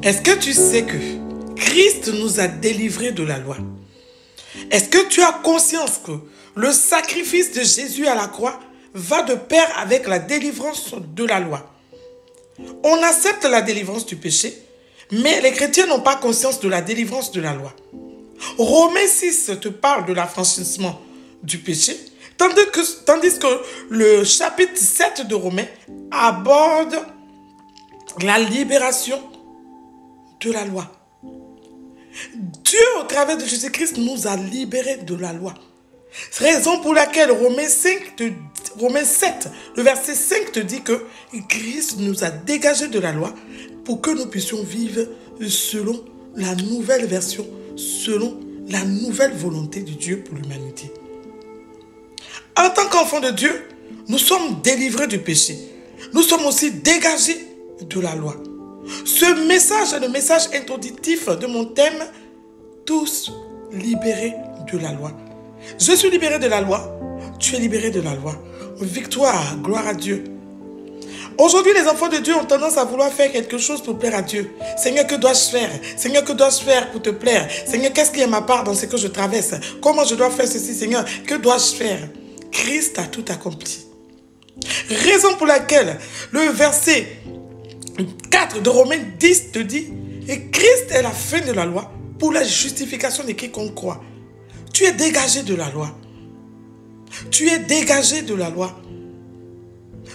Est-ce que tu sais que Christ nous a délivrés de la loi? Est-ce que tu as conscience que le sacrifice de Jésus à la croix va de pair avec la délivrance de la loi? On accepte la délivrance du péché, mais les chrétiens n'ont pas conscience de la délivrance de la loi. Romains 6 te parle de l'affranchissement du péché, tandis que le chapitre 7 de Romains aborde la libération de la loi. Dieu, au travers de Jésus-Christ, nous a libérés de la loi. Raison pour laquelle Romains 7, le verset 5 te dit que Christ nous a dégagés de la loi pour que nous puissions vivre selon la nouvelle version, selon la nouvelle volonté de Dieu pour l'humanité. En tant qu'enfants de Dieu, nous sommes délivrés du péché. Nous sommes aussi dégagés de la loi. Ce message est le message introductif de mon thème « Tous libérés de la loi ». Je suis libéré de la loi, tu es libéré de la loi. Victoire, gloire à Dieu. Aujourd'hui, les enfants de Dieu ont tendance à vouloir faire quelque chose pour plaire à Dieu. Seigneur, que dois-je faire? Seigneur, que dois-je faire pour te plaire? Seigneur, qu'est-ce qui est ma part dans ce que je traverse? Comment je dois faire ceci, Seigneur? Que dois-je faire? Christ a tout accompli. Raison pour laquelle le verset 4 de Romains 10 te dit « Et Christ est la fin de la loi pour la justification de quiconque croit. » Tu es dégagé de la loi. Tu es dégagé de la loi.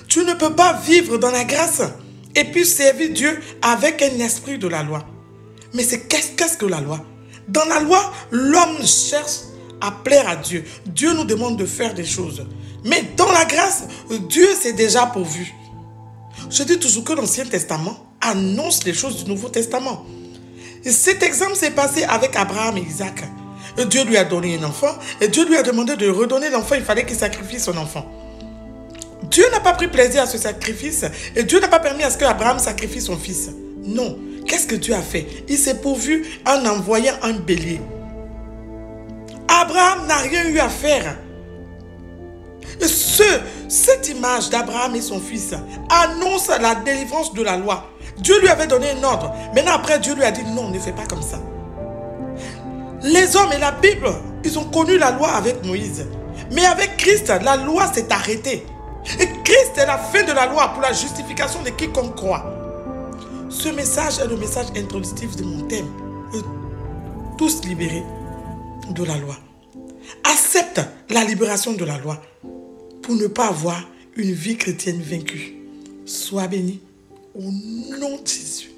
Tu ne peux pas vivre dans la grâce et puis servir Dieu avec un esprit de la loi. Mais c'est qu'est-ce que la loi? Dans la loi, l'homme cherche à plaire à Dieu. Dieu nous demande de faire des choses. Mais dans la grâce, Dieu s'est déjà pourvu. Je dis toujours que l'Ancien Testament annonce les choses du Nouveau Testament. Et cet exemple s'est passé avec Abraham et Isaac. Dieu lui a donné un enfant et Dieu lui a demandé de redonner l'enfant. Il fallait qu'il sacrifie son enfant. Dieu n'a pas pris plaisir à ce sacrifice et Dieu n'a pas permis à ce qu'Abraham sacrifie son fils. Non. Qu'est-ce que Dieu a fait? Il s'est pourvu en envoyant un bélier. Abraham n'a rien eu à faire. Cette image d'Abraham et son fils annonce la délivrance de la loi. Dieu lui avait donné un ordre. Maintenant, après, Dieu lui a dit non, ne fais pas comme ça. Les hommes et la Bible, ils ont connu la loi avec Moïse. Mais avec Christ, la loi s'est arrêtée. Et Christ est la fin de la loi pour la justification de quiconque croit. Ce message est le message introductif de mon thème. Tous libérés de la loi. Accepte la libération de la loi pour ne pas avoir une vie chrétienne vaincue. Sois béni au nom de Jésus.